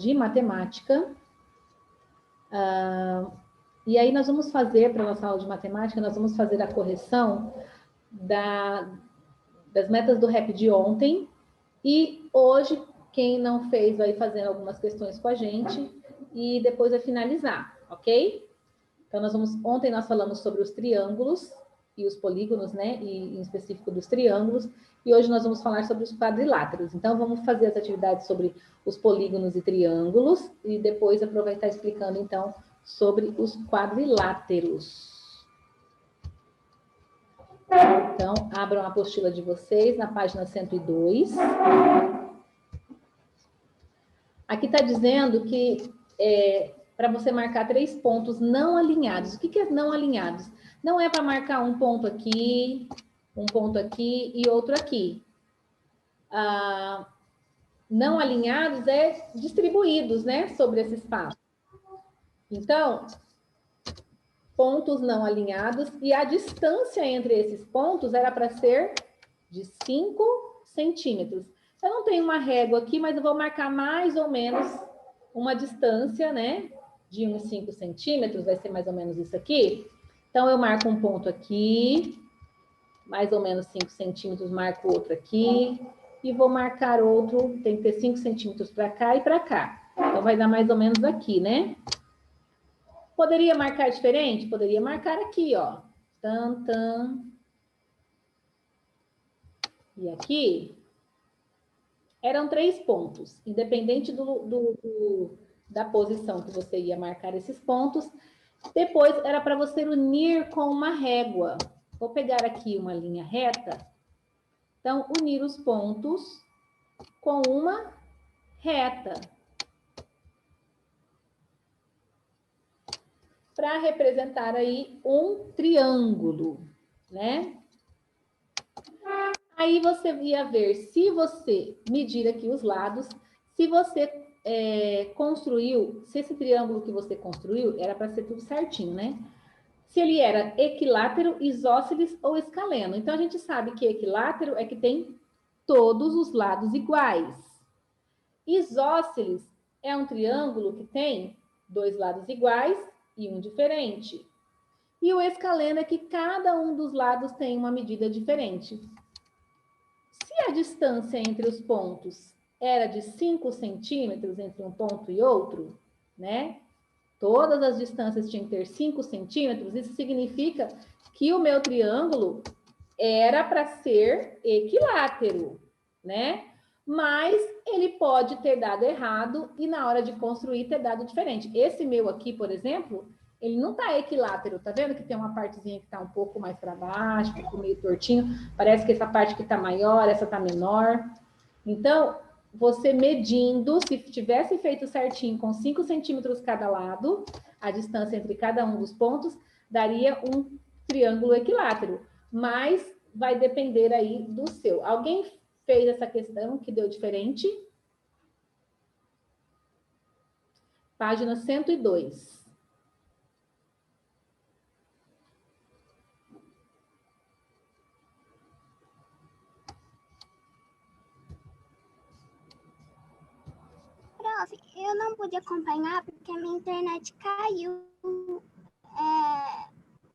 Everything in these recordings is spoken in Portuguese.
de matemática. E aí nós vamos fazer, para a nossa aula de matemática, nós vamos fazer a correção das metas do REP de ontem. E hoje, quem não fez vai fazer algumas questões com a gente e depois vai finalizar, ok? Então, ontem nós falamos sobre os triângulos e os polígonos, né? E em específico dos triângulos. E hoje nós vamos falar sobre os quadriláteros. Então, vamos fazer as atividades sobre os polígonos e triângulos e depois aproveitar explicando, então, sobre os quadriláteros. Então, abram a apostila de vocês na página 102. Aqui está dizendo que para você marcar 3 pontos não alinhados. O que é não alinhados? Não é para marcar um ponto aqui e outro aqui. Não alinhados é distribuídos, né, sobre esse espaço. Então, pontos não alinhados e a distância entre esses pontos era para ser de 5 centímetros. Eu não tenho uma régua aqui, mas eu vou marcar mais ou menos uma distância, né, de uns 5 centímetros, vai ser mais ou menos isso aqui. Então, eu marco um ponto aqui, mais ou menos 5 centímetros, marco outro aqui, e vou marcar outro, tem que ter 5 centímetros para cá e para cá. Então, vai dar mais ou menos aqui, né? Poderia marcar diferente? Poderia marcar aqui, ó. Tan, tan. E aqui eram 3 pontos, independente da posição que você ia marcar esses pontos. Depois era para você unir com uma régua. Vou pegar aqui uma linha reta. Então, unir os pontos com uma reta. Para representar aí um triângulo, né? Aí você ia ver, se você medir aqui os lados, se você construiu, se esse triângulo que você construiu, era para ser tudo certinho, né? Se ele era equilátero, isósceles ou escaleno. Então, a gente sabe que equilátero é que tem todos os lados iguais. Isósceles é um triângulo que tem 2 lados iguais e um diferente. E o escaleno é que cada um dos lados tem uma medida diferente. Se a distância entre os pontos era de 5 centímetros entre um ponto e outro, né? Todas as distâncias tinham que ter 5 centímetros, isso significa que o meu triângulo era para ser equilátero, né? Mas ele pode ter dado errado e na hora de construir ter dado diferente. Esse meu aqui, por exemplo, ele não está equilátero, tá vendo que tem uma partezinha que está um pouco mais para baixo, ficou meio tortinho, parece que essa parte que está maior, essa está menor. Então, você medindo, se tivesse feito certinho com 5 centímetros cada lado, a distância entre cada um dos pontos, daria um triângulo equilátero. Mas vai depender aí do seu. Alguém fez essa questão que deu diferente? Página 102. Prof, eu não pude acompanhar porque a minha internet caiu.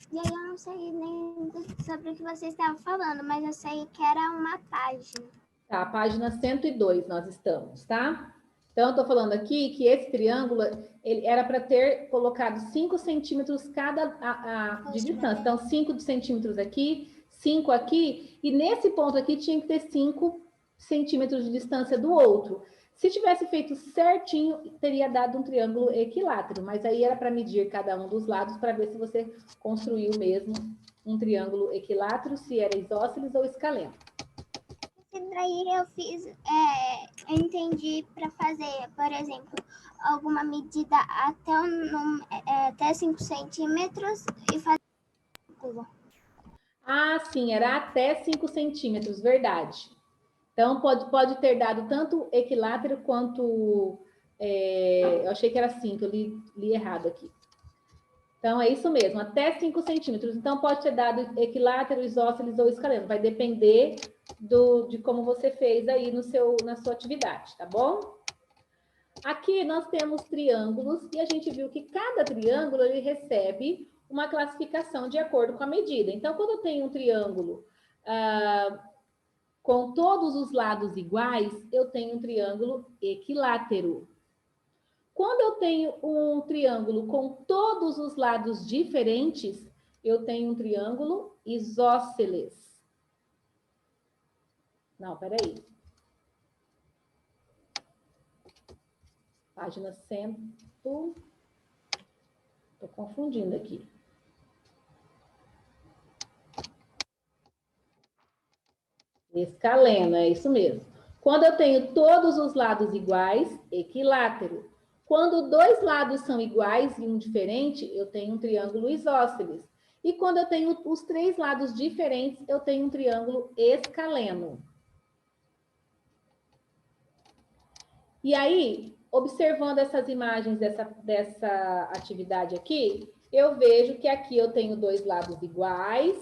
E aí eu não sei nem sobre o que você estava falando, mas eu sei que era uma página. Tá, página 102 nós estamos, tá? Então, eu tô falando aqui que esse triângulo, ele era para ter colocado 5 centímetros de distância. Então, 5 centímetros aqui, 5 aqui, e nesse ponto aqui tinha que ter 5 centímetros de distância do outro. Se tivesse feito certinho, teria dado um triângulo equilátero, mas aí era para medir cada um dos lados para ver se você construiu mesmo um triângulo equilátero, se era isósceles ou escaleno. Daí eu entendi para fazer, por exemplo, alguma medida até 5 centímetros e fazer curva. Ah, sim, era até 5 centímetros, verdade. Então, pode ter dado tanto equilátero quanto... eu achei que era 5, eu li errado aqui. Então, é isso mesmo, até 5 centímetros. Então, pode ter dado equilátero, isósceles ou escaleno. Vai depender de como você fez aí na sua atividade, tá bom? Aqui nós temos triângulos e a gente viu que cada triângulo ele recebe uma classificação de acordo com a medida. Então, quando eu tenho um triângulo com todos os lados iguais, eu tenho um triângulo equilátero. Quando eu tenho um triângulo com todos os lados diferentes, eu tenho um triângulo isósceles. Não, peraí. Página 100. Estou confundindo aqui. Escaleno, é isso mesmo. Quando eu tenho todos os lados iguais, equilátero. Quando dois lados são iguais e um diferente, eu tenho um triângulo isósceles. E quando eu tenho os três lados diferentes, eu tenho um triângulo escaleno. E aí, observando essas imagens dessa atividade aqui, eu vejo que aqui eu tenho dois lados iguais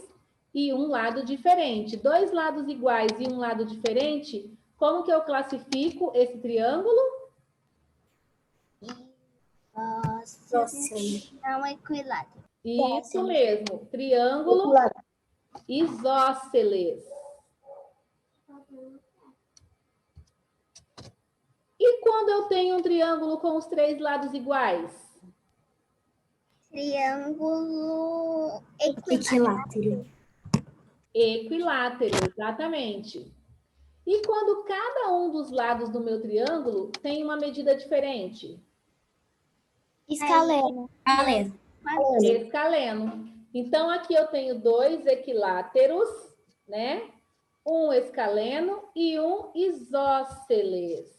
e um lado diferente. Dois lados iguais e um lado diferente, como que eu classifico esse triângulo? Isósceles. Não equilátero. Isso mesmo, triângulo isósceles. E quando eu tenho um triângulo com os três lados iguais? Triângulo equilátero. Equilátero, exatamente. E quando cada um dos lados do meu triângulo tem uma medida diferente? Escaleno. Escaleno. Então, aqui eu tenho dois equiláteros, né? Um escaleno e um isósceles.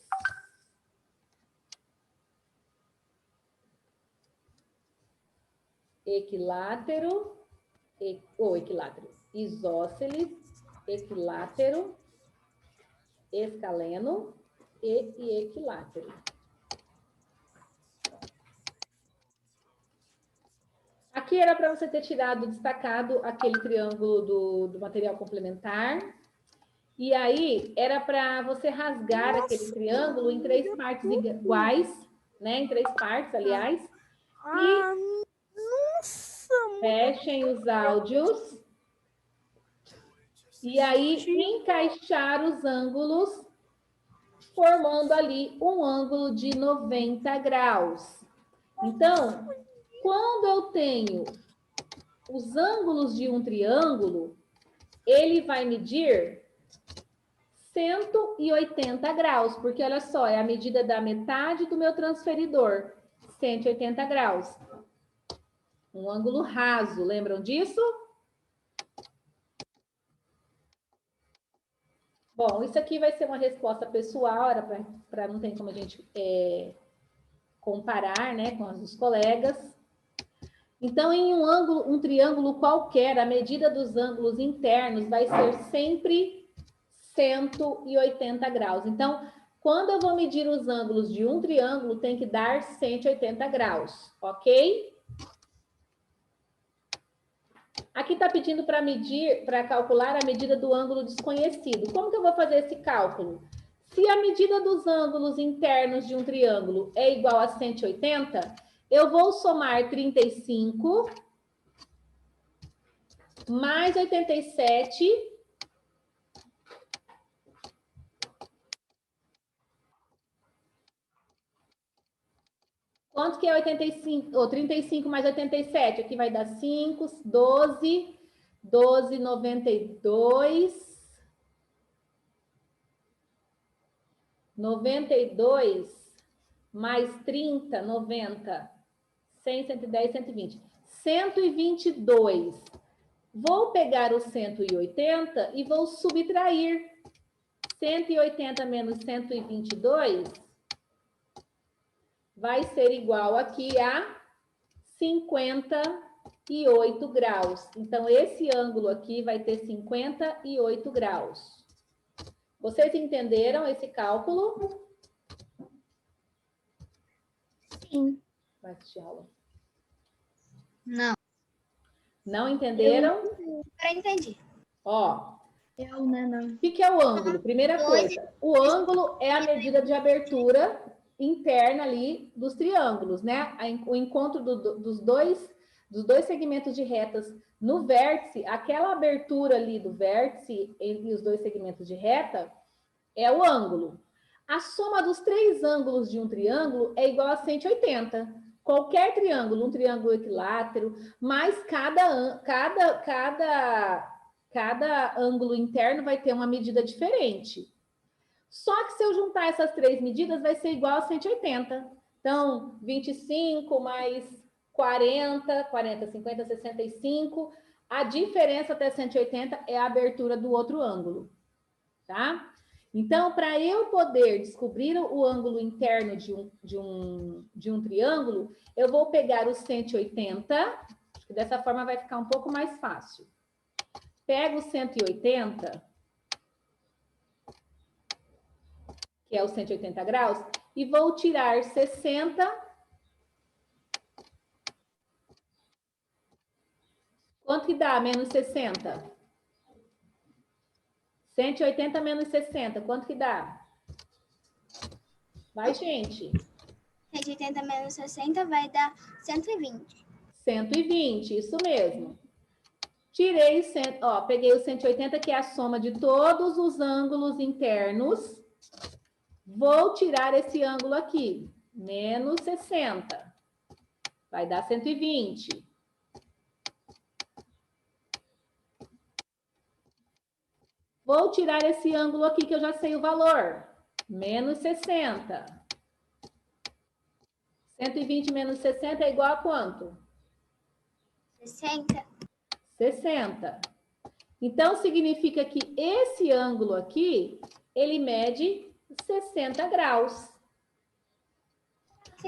Equilátero, equilátero, isósceles, equilátero, escaleno e equilátero. Aqui era para você ter tirado, destacado aquele triângulo do material complementar. E aí era para você rasgar aquele triângulo em três partes iguais, né? Em três partes, aliás. E fechem os áudios. E aí encaixar os ângulos, formando ali um ângulo de 90 graus. Então, quando eu tenho os ângulos de um triângulo, ele vai medir 180 graus, porque olha só, é a medida da metade do meu transferidor, 180 graus. Um ângulo raso, lembram disso? Bom, isso aqui vai ser uma resposta pessoal, para não ter como a gente comparar, né, com as dos colegas. Então, em um triângulo qualquer, a medida dos ângulos internos vai ser sempre 180 graus. Então, quando eu vou medir os ângulos de um triângulo, tem que dar 180 graus, ok? Aqui está pedindo para medir, para calcular a medida do ângulo desconhecido. Como que eu vou fazer esse cálculo? Se a medida dos ângulos internos de um triângulo é igual a 180, eu vou somar 35 mais 87 Quanto que é 85? Ou 35 mais 87? Aqui vai dar 5, 12, 12, 92. 92 mais 30, 90. 100, 110, 120. 122. Vou pegar o 180 e vou subtrair. 180 menos 122 vai ser igual aqui a 58 graus. Então, esse ângulo aqui vai ter 58 graus. Vocês entenderam esse cálculo? Sim. Vai assistir aula. Não. Não entenderam? Eu entendi. Ó, Não. o que é o ângulo? Primeira coisa, o ângulo é a medida de abertura interna ali dos triângulos, né? O encontro dos dois segmentos de retas no vértice, aquela abertura ali do vértice entre os dois segmentos de reta é o ângulo. A soma dos três ângulos de um triângulo é igual a 180. Qualquer triângulo, um triângulo equilátero, mais cada ângulo interno vai ter uma medida diferente. Só que se eu juntar essas três medidas, vai ser igual a 180. Então, 25 mais 40, 50, 65. A diferença até 180 é a abertura do outro ângulo, tá? Então, para eu poder descobrir o ângulo interno de um triângulo, eu vou pegar os 180, que dessa forma vai ficar um pouco mais fácil. Pego o 180, que é os 180 graus, e vou tirar 60. Quanto que dá menos 60? 180 menos 60, quanto que dá? Vai, gente. 180 menos 60 vai dar 120. 120, isso mesmo. Tirei, peguei o 180, que é a soma de todos os ângulos internos. Vou tirar esse ângulo aqui, menos 60. Vai dar 120. Vou tirar esse ângulo aqui, que eu já sei o valor. Menos 60. 120 menos 60 é igual a quanto? 60. 60. Então, significa que esse ângulo aqui, ele mede 60 graus.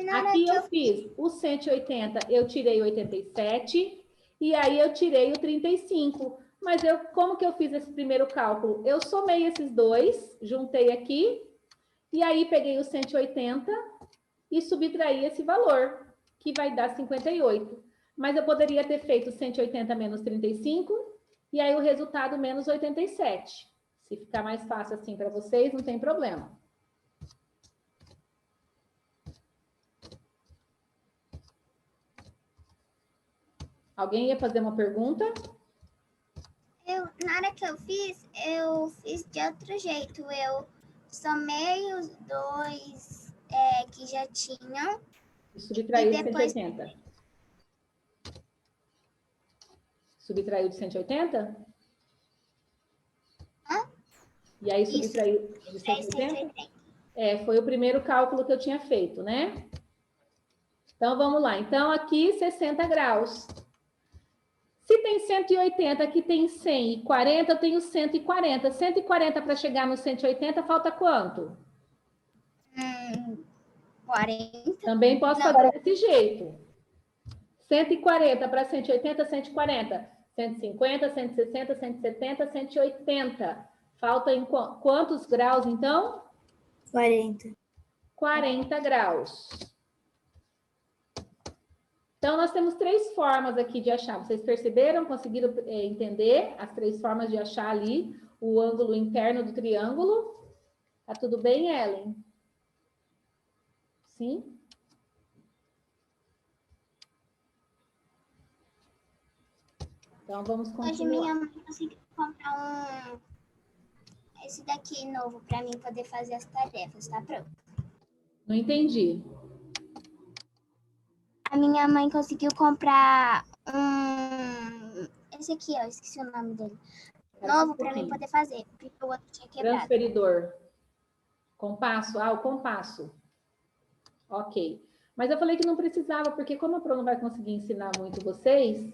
Aqui eu fiz o 180, eu tirei 87, e aí eu tirei o 35. Mas como que eu fiz esse primeiro cálculo? Eu somei esses dois, juntei aqui, e aí peguei o 180 e subtraí esse valor, que vai dar 58. Mas eu poderia ter feito 180 menos 35, e aí o resultado menos 87. Se ficar mais fácil assim para vocês, não tem problema. Alguém ia fazer uma pergunta? Na hora que eu fiz de outro jeito. Eu somei os dois que já tinham. E subtraiu de 180. Subtraiu de 180? Hã? E aí subtraiu de 180? Foi o primeiro cálculo que eu tinha feito, né? Então, vamos lá. Então, aqui 60 graus. Se tem 180, aqui tem 100 e 40, eu tenho 140. 140 para chegar no 180, falta quanto? 40. Também posso fazer desse jeito. 140 para 180, 140. 150, 160, 170, 180. Falta em quantos graus, então? 40. 40 graus. Então, nós temos três formas aqui de achar. Vocês perceberam? Conseguiram entender as três formas de achar ali o ângulo interno do triângulo? Tá tudo bem, Ellen? Sim? Então, vamos continuar. Hoje minha mãe conseguiu comprar esse daqui novo para mim poder fazer as tarefas. Tá pronto? Não entendi. A minha mãe conseguiu comprar esse aqui, ó, esqueci o nome dele. Novo para mim poder fazer, porque o outro tinha quebrado. Transferidor. Compasso? Ah, o compasso. Ok. Mas eu falei que não precisava, porque como a Pro não vai conseguir ensinar muito vocês,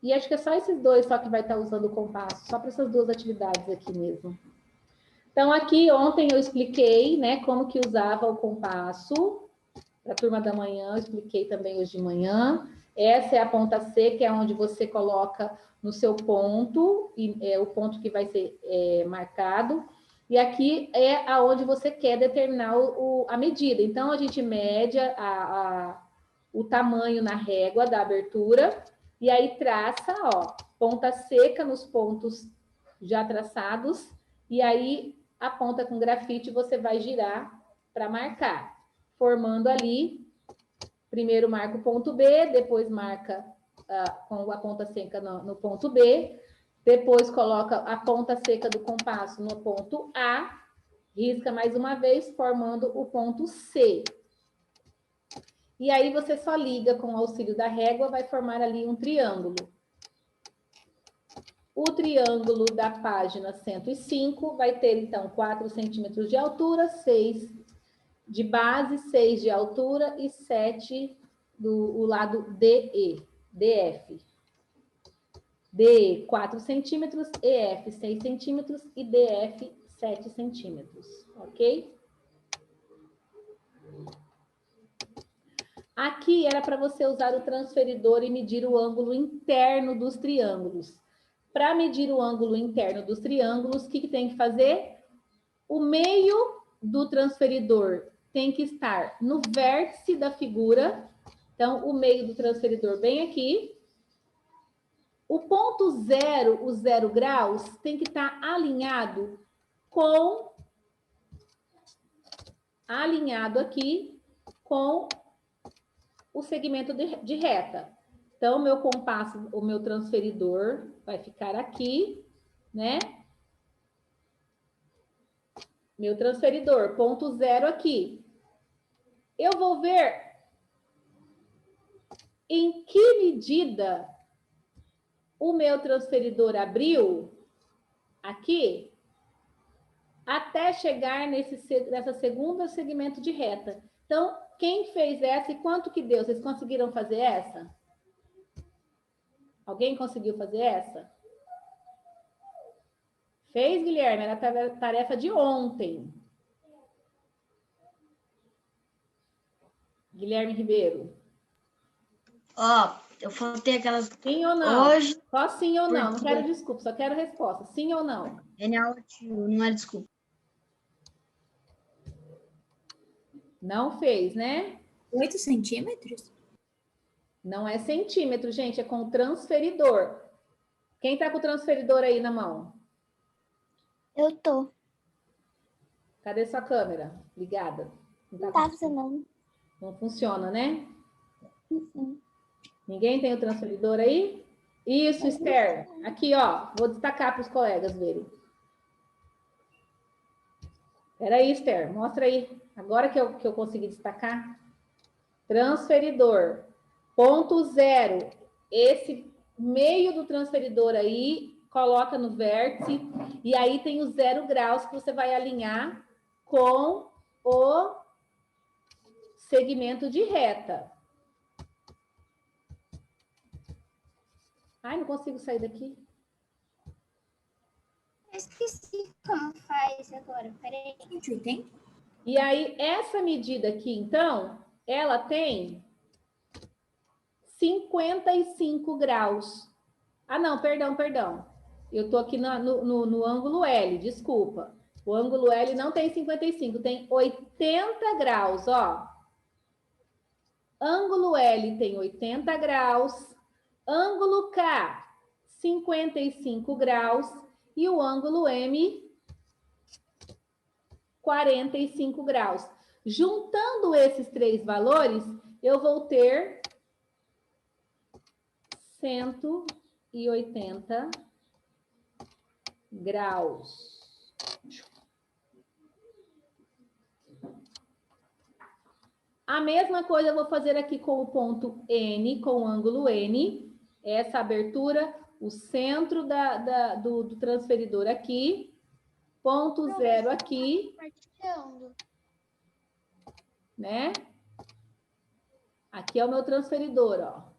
e acho que é só esses dois só que vai estar usando o compasso, só para essas duas atividades aqui mesmo. Então, aqui ontem eu expliquei, né, como que usava o compasso. Para a turma da manhã, eu expliquei também hoje de manhã. Essa é a ponta C, que é onde você coloca no seu ponto, e é o ponto que vai ser marcado. E aqui é aonde você quer determinar a medida. Então, a gente mede o tamanho na régua da abertura, e aí traça, ó, ponta seca nos pontos já traçados, e aí a ponta com grafite você vai girar para marcar, formando ali, primeiro marca o ponto B, depois marca com a ponta seca no ponto B, depois coloca a ponta seca do compasso no ponto A, risca mais uma vez, formando o ponto C. E aí você só liga com o auxílio da régua, vai formar ali um triângulo. O triângulo da página 105 vai ter, então, 4 centímetros de altura, 6 de base, 6 de altura e 7 do lado DE, DF. DE, 4 centímetros, EF, 6 centímetros e DF, 7 centímetros, ok? Aqui era para você usar o transferidor e medir o ângulo interno dos triângulos. Para medir o ângulo interno dos triângulos, o que tem que fazer? O meio do transferidor tem que estar no vértice da figura. Então, o meio do transferidor bem aqui. O ponto zero, o 0 graus, tem que estar alinhado aqui com o segmento de reta. Então, meu compasso, o meu transferidor vai ficar aqui, né? Meu transferidor, ponto zero aqui. Eu vou ver em que medida o meu transferidor abriu até chegar nessa segunda segmento de reta. Então, quem fez essa e quanto que deu? Vocês conseguiram fazer essa? Alguém conseguiu fazer essa? Fez, Guilherme? Era a tarefa de ontem. Guilherme Ribeiro. Eu faltei aquelas... Sim ou não? Hoje... Só sim ou não. Não quero desculpa, só quero resposta. Sim ou não? Não é desculpa. Não fez, né? 8 centímetros? Não é centímetro, gente, é com transferidor. Quem tá com o transferidor aí na mão? Eu tô. Cadê sua câmera? Ligada. Não tá funcionando. Não funciona, né? Uhum. Ninguém tem o transferidor aí? Isso, Esther. Aqui, ó. Vou destacar para os colegas verem. Peraí, Esther. Mostra aí. Agora que eu consegui destacar. Transferidor. Ponto zero. Esse meio do transferidor aí, coloca no vértice. E aí tem os 0 graus que você vai alinhar com o segmento de reta. Ai, não consigo sair daqui. Eu esqueci como faz agora. Peraí. 180? E aí, essa medida aqui, então, ela tem 55 graus. Ah, não, perdão. Eu tô aqui no ângulo L, desculpa. O ângulo L não tem 55, tem 80 graus, ó. Ângulo L tem 80 graus. Ângulo K, 55 graus. E o ângulo M, 45 graus. Juntando esses três valores, eu vou ter 180 graus. A mesma coisa eu vou fazer aqui com o ponto N, com o ângulo N. Essa abertura, o centro do transferidor aqui. Ponto zero aqui. Né? Aqui é o meu transferidor, ó.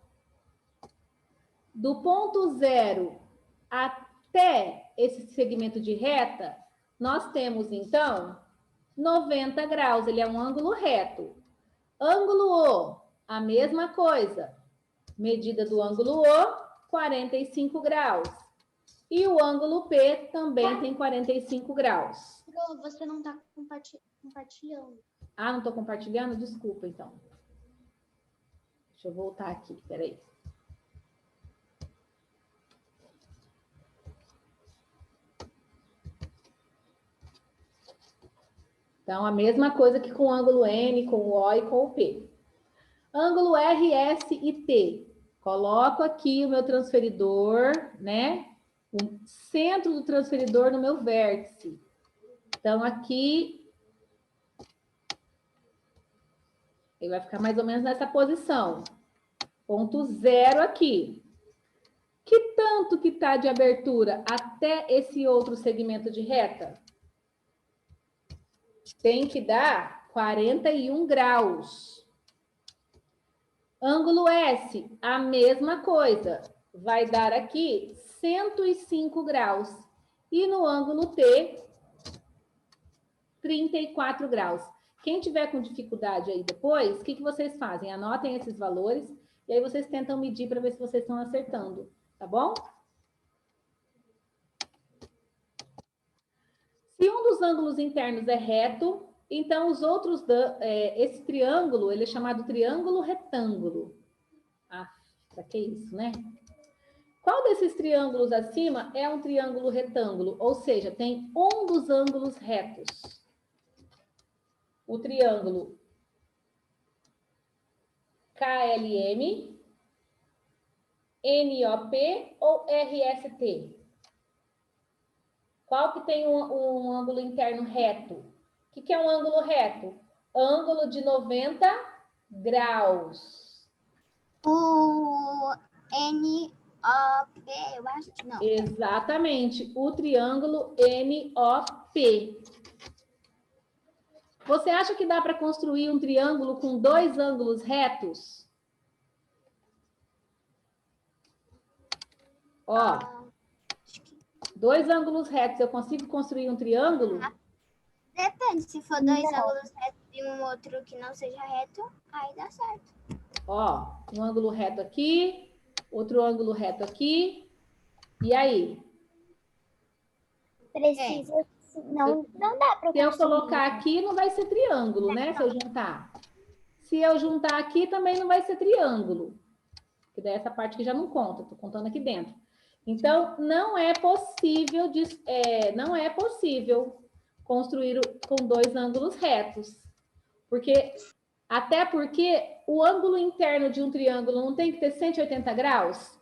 Do ponto zero até esse segmento de reta, nós temos, então, 90 graus. Ele é um ângulo reto. Ângulo O, a mesma coisa. Medida do ângulo O, 45 graus. E o ângulo P também tem 45 graus. Você não está compartilhando. Ah, não estou compartilhando? Desculpa, então. Deixa eu voltar aqui, peraí. Então, a mesma coisa que com o ângulo N, com o O e com o P. Ângulo RS e T. Coloco aqui o meu transferidor, né? O centro do transferidor no meu vértice. Então, aqui, ele vai ficar mais ou menos nessa posição. Ponto zero aqui. Que tanto que está de abertura até esse outro segmento de reta? Tem que dar 41 graus. Ângulo S, a mesma coisa. Vai dar aqui 105 graus. E no ângulo T, 34 graus. Quem tiver com dificuldade aí depois, o que vocês fazem? Anotem esses valores e aí vocês tentam medir para ver se vocês estão acertando, tá bom? Se um dos ângulos internos é reto, então os outros, esse triângulo, ele é chamado triângulo retângulo. Ah, pra que isso, né? Qual desses triângulos acima é um triângulo retângulo? Ou seja, tem um dos ângulos retos. O triângulo KLM, NOP ou RST? Qual que tem um ângulo interno reto? O que é um ângulo reto? Ângulo de 90 graus. O NOP, eu acho que não. Exatamente, o triângulo NOP. Você acha que dá para construir um triângulo com dois ângulos retos? Ó, dois ângulos retos, eu consigo construir um triângulo? Depende, se for dois ângulos retos e um outro que não seja reto, aí dá certo. Ó, um ângulo reto aqui, outro ângulo reto aqui. E aí? Precisa, não dá para Se eu colocar aqui, não vai ser triângulo, né? Se eu juntar. Se eu juntar aqui, também não vai ser triângulo. Porque daí essa parte aqui já não conta, estou contando aqui dentro. Então, não é possível construir com dois ângulos retos. Até porque o ângulo interno de um triângulo não tem que ter 180 graus?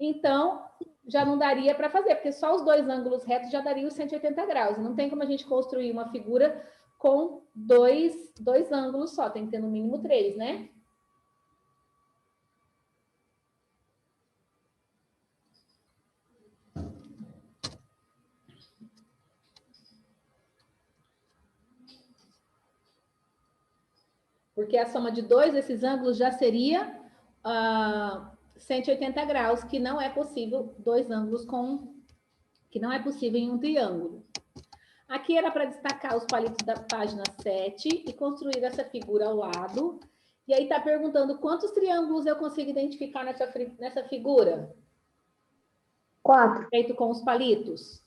Então, já não daria para fazer, porque só os dois ângulos retos já dariam 180 graus. Não tem como a gente construir uma figura com dois ângulos só, tem que ter no mínimo 3, né? Porque a soma de dois desses ângulos já seria 180 graus, que não é possível dois ângulos que não é possível em um triângulo. Aqui era para destacar os palitos da página 7 e construir essa figura ao lado. E aí está perguntando quantos triângulos eu consigo identificar nessa figura? 4. Feito com os palitos?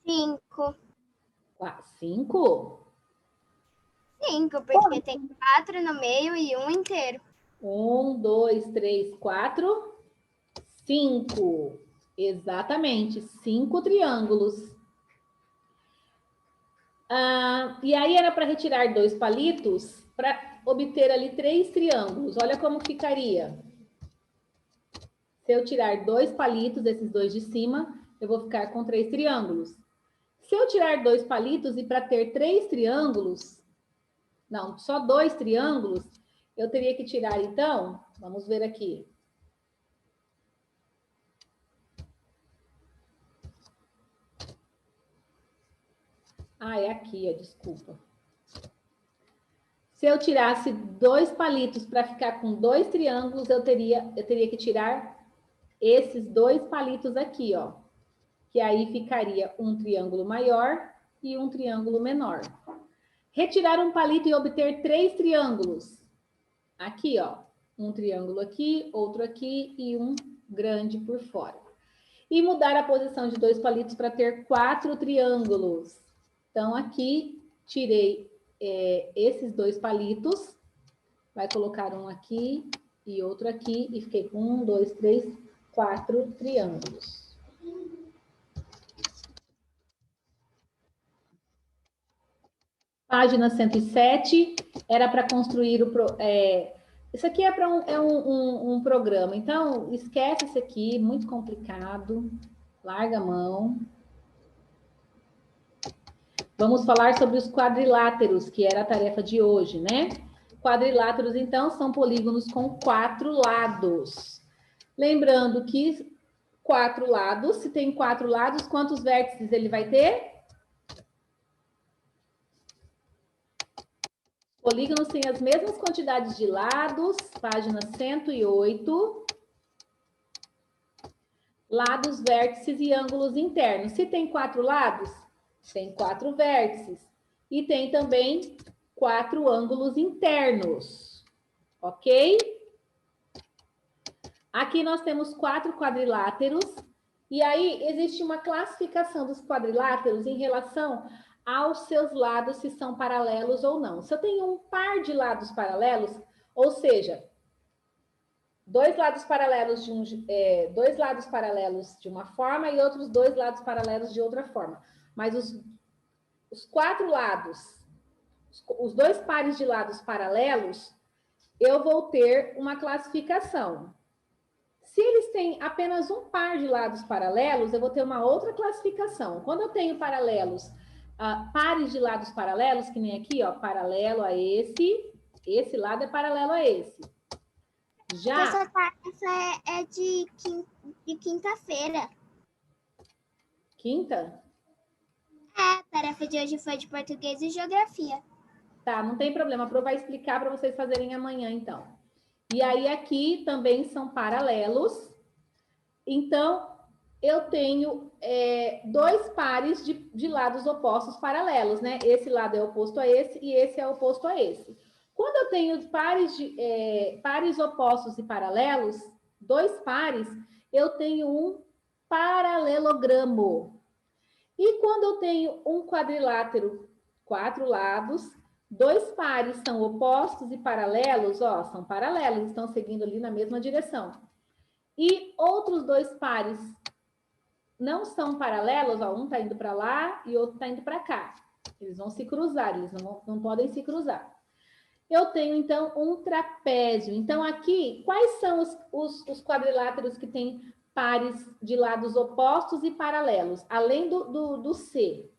5. 5? 5, porque tem 4 no meio e um inteiro. 1, 2, 3, 4, 5. Exatamente, 5 triângulos. E aí era para retirar 2 palitos para obter ali 3 triângulos. Olha como ficaria. Se eu tirar 2 palitos, esses 2 de cima, eu vou ficar com 3 triângulos. Se eu tirar 2 palitos e para ter 3 triângulos, não, só 2 triângulos, eu teria que tirar, então, vamos ver aqui. É aqui, desculpa. Se eu tirasse 2 palitos para ficar com 2 triângulos, eu teria que tirar esses 2 palitos aqui, ó. Que aí ficaria um triângulo maior e um triângulo menor. Retirar um palito e obter 3 triângulos. Aqui, ó. Um triângulo aqui, outro aqui e um grande por fora. E mudar a posição de 2 palitos para ter 4 triângulos. Então, aqui, tirei esses 2 palitos. Vai colocar um aqui e outro aqui. E fiquei com 1, 2, 3, 4 triângulos. Página 107, era para construir o... isso aqui é para um programa, então esquece isso aqui, muito complicado, larga a mão. Vamos falar sobre os quadriláteros, que era a tarefa de hoje, né? Quadriláteros, então, são polígonos com 4 lados. Lembrando que 4 lados, se tem 4 lados, quantos vértices ele vai ter? Polígonos têm as mesmas quantidades de lados, página 108. Lados, vértices e ângulos internos. Se tem 4 lados, tem 4 vértices. E tem também 4 ângulos internos. Ok? Aqui nós temos 4 quadriláteros. E aí existe uma classificação dos quadriláteros em relação aos seus lados, se são paralelos ou não. Se eu tenho um par de lados paralelos, ou seja, dois lados paralelos de uma forma e outros 2 lados paralelos de outra forma. Mas os 4 lados, os 2 pares de lados paralelos, eu vou ter uma classificação. Se eles têm apenas um par de lados paralelos, eu vou ter uma outra classificação. Quando eu tenho paralelos, pares de lados paralelos, que nem aqui, ó, paralelo a esse lado é paralelo a esse. Já... Essa é de quinta-feira. Quinta? A tarefa de hoje foi de português e geografia. Tá, não tem problema. A Pro vai explicar para vocês fazerem amanhã, então. E aí, aqui também são paralelos. Então, eu tenho 2 pares de lados opostos paralelos, né? Esse lado é oposto a esse e esse é oposto a esse. Quando eu tenho pares opostos e paralelos, 2 pares, eu tenho um paralelogramo. E quando eu tenho um quadrilátero, 4 lados, 2 pares são opostos e paralelos, ó, são paralelos, estão seguindo ali na mesma direção. E outros 2 pares não são paralelos, ó, um está indo para lá e outro está indo para cá. Eles vão se cruzar, eles não podem se cruzar. Eu tenho, então, um trapézio. Então, aqui, quais são os quadriláteros que têm pares de lados opostos e paralelos, além do C?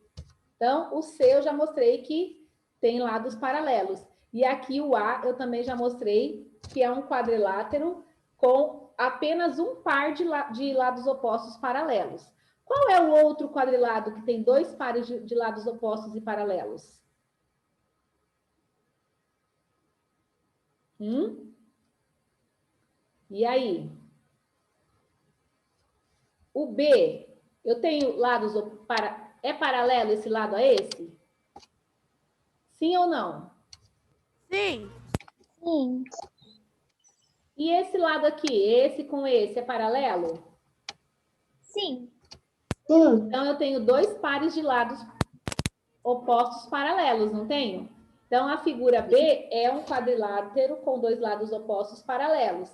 Então, o C eu já mostrei que tem lados paralelos. E aqui o A eu também já mostrei que é um quadrilátero com apenas um par de lados opostos paralelos. Qual é o outro quadrilátero que tem 2 pares de lados opostos e paralelos? E aí? O B, eu tenho lados... É paralelo esse lado a esse? Sim ou não? Sim. Sim. E esse lado aqui, esse com esse, é paralelo? Sim. Sim. Então, eu tenho 2 pares de lados opostos paralelos, não tenho? Então, a figura B é um quadrilátero com 2 lados opostos paralelos.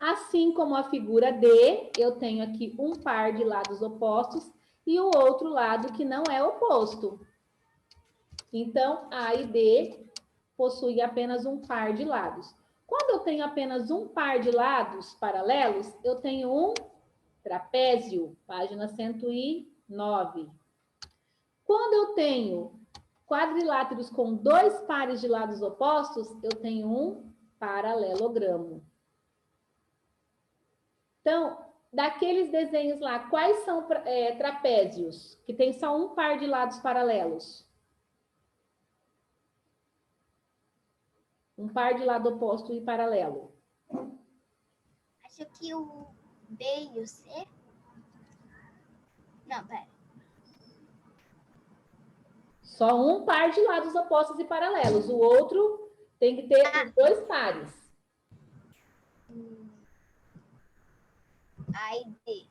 Assim como a figura D, eu tenho aqui um par de lados opostos e o outro lado que não é oposto. Então, A e D possuem apenas um par de lados. Quando eu tenho apenas um par de lados paralelos, eu tenho um trapézio, página 109. Quando eu tenho quadriláteros com 2 pares de lados opostos, eu tenho um paralelogramo. Então, daqueles desenhos lá, quais são trapézios que tem só um par de lados paralelos? Um par de lado oposto e paralelo. Acho que o B e o C... Não, pera. Só um par de lados opostos e paralelos. O outro tem que ter os 2 pares. A e D.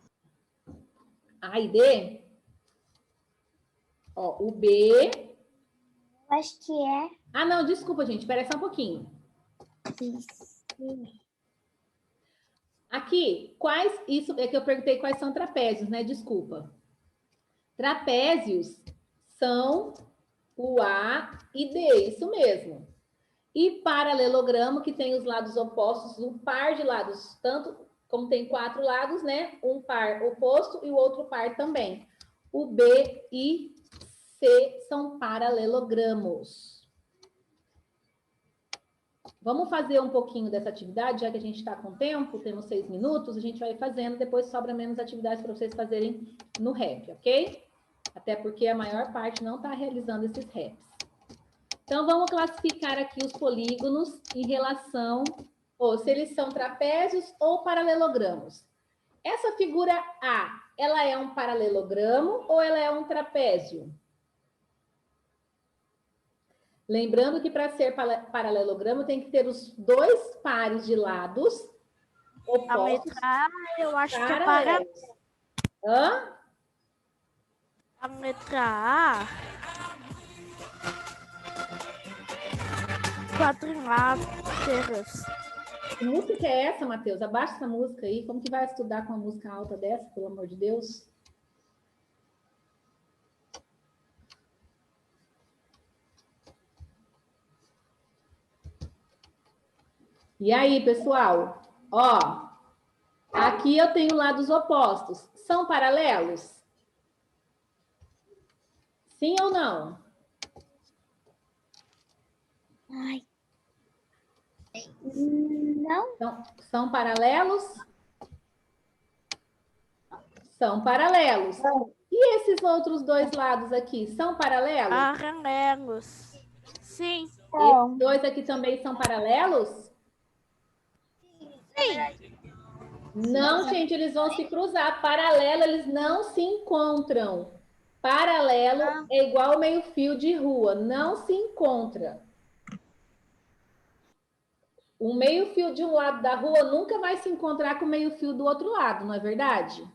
A e D? Ó, o B... Acho que é... Ah, não, desculpa, gente. Espera só um pouquinho. Aqui, isso é que eu perguntei quais são trapézios, né? Desculpa. Trapézios são O A e D, isso mesmo. E paralelogramo, que tem os lados opostos, um par de lados, tanto como tem 4 lados, né? Um par oposto e o outro par também. O B e C são paralelogramos. Vamos fazer um pouquinho dessa atividade, já que a gente está com tempo, temos 6 minutos, a gente vai fazendo, depois sobra menos atividades para vocês fazerem no REP, ok? Até porque a maior parte não está realizando esses REPs. Então, vamos classificar aqui os polígonos em relação, ou se eles são trapézios ou paralelogramos. Essa figura A, ela é um paralelogramo ou ela é um trapézio? Lembrando que para ser paralelogramo tem que ter os 2 pares de lados A opostos letra A, eu acho que é paralelos. Hã? a letra A. Quadriláteros. Que música é essa, Matheus? Abaixa essa música aí. Como que vai estudar com uma música alta dessa, pelo amor de Deus? E aí, pessoal? Ó, aqui eu tenho lados opostos. São paralelos? Sim ou não? Ai. Não. São paralelos? São paralelos. E esses outros 2 lados aqui, são paralelos? Paralelos. Sim. Esses 2 aqui também são paralelos? Sim. Não, gente, eles vão se cruzar. Paralelo, eles não se encontram. Paralelo é igual meio-fio de rua, não se encontra. O meio-fio de um lado da rua nunca vai se encontrar com o meio-fio do outro lado, não é verdade?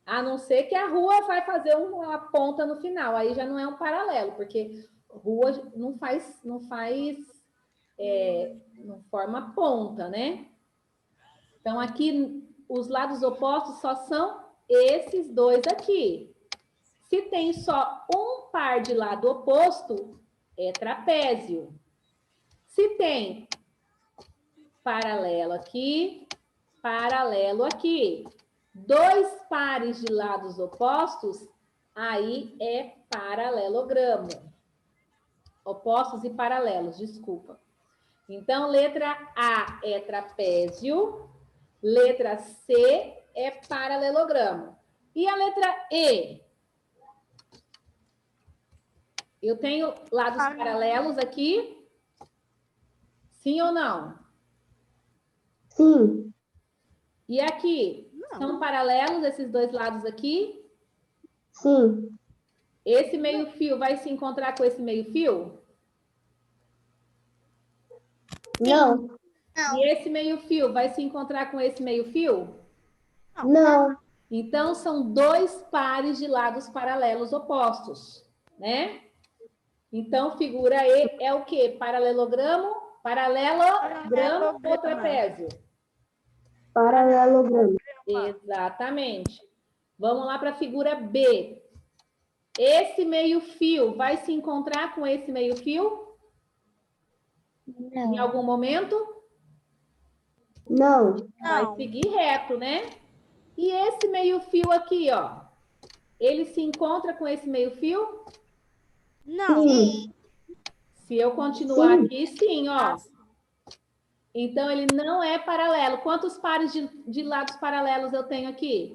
A não ser que a rua vai fazer uma ponta no final, aí já não é um paralelo, porque rua não forma ponta, né? Então, aqui, os lados opostos só são esses 2 aqui. Se tem só um par de lado oposto, é trapézio. Se tem paralelo aqui, 2 pares de lados opostos, aí é paralelogramo. Opostos e paralelos, desculpa. Então, letra A é trapézio, letra C é paralelogramo. E a letra E? Eu tenho lados paralelos aqui? Sim ou não? Sim. E aqui? Não. São paralelos esses 2 lados aqui? Sim. Esse meio-fio vai se encontrar com esse meio-fio? Não. Não. E esse meio-fio vai se encontrar com esse meio-fio? Não. Então, são 2 pares de lados paralelos opostos, né? Então, figura E é o quê? Paralelogramo? Paralelogramo ou trapézio? Paralelogramo. Exatamente. Vamos lá para a figura B. Esse meio-fio vai se encontrar com esse meio-fio? Em Não. algum momento? Não. Vai Não. seguir reto, né? E esse meio-fio aqui, ó, ele se encontra com esse meio-fio? Não. Sim. Se eu continuar Sim. aqui, sim, ó. Então, ele não é paralelo. Quantos pares de lados paralelos eu tenho aqui?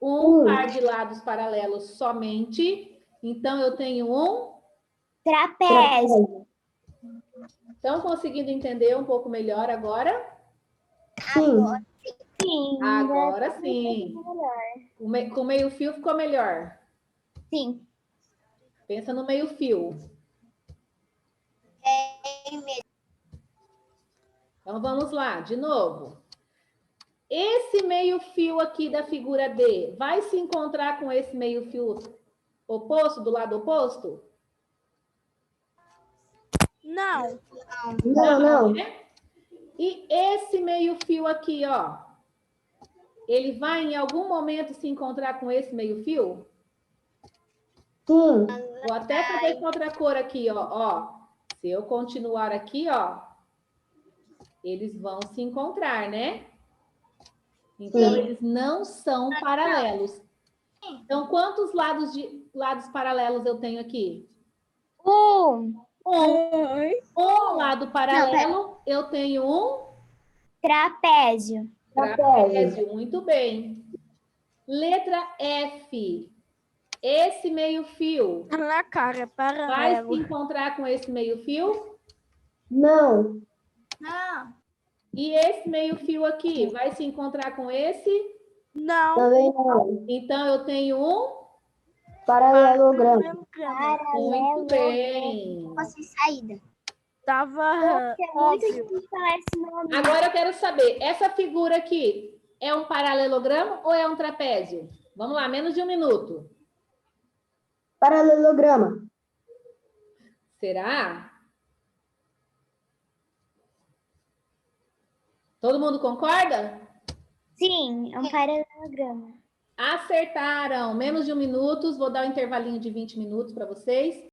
Um par de lados paralelos somente. Então, eu tenho um. Trapézio. Estão conseguindo entender um pouco melhor agora? Sim. Sim. Agora sim. Com o meio-fio ficou melhor. Sim. Pensa no meio-fio. Então, vamos lá, de novo. Esse meio-fio aqui da figura D vai se encontrar com esse meio-fio oposto, do lado oposto? Não. Não. Né? E esse meio-fio aqui, ó, ele vai em algum momento se encontrar com esse meio-fio? Sim. Vou até fazer com outra cor aqui, ó. Se eu continuar aqui, ó, eles vão se encontrar, né? Então, Sim. eles não são paralelos. Então, quantos lados paralelos eu tenho aqui? Um lado paralelo, eu tenho um Trapézio. trapézio. Muito bem. Letra F. Esse meio-fio Tá na cara, é vai se paralelo. encontrar com esse meio-fio? Não. Não. E esse meio-fio aqui vai se encontrar com esse? Não. Também não. Então, eu tenho um? Paralelogramo. Muito bem. Sem saída. Tava óbvio. difícil falar esse nome. Agora eu quero saber, essa figura aqui é um paralelogramo ou é um trapézio? Vamos lá, menos de um minuto. Paralelograma. Será? Todo mundo concorda? Sim, é um paralelograma. Acertaram. Menos de um minuto. Vou dar um intervalinho de 20 minutos para vocês.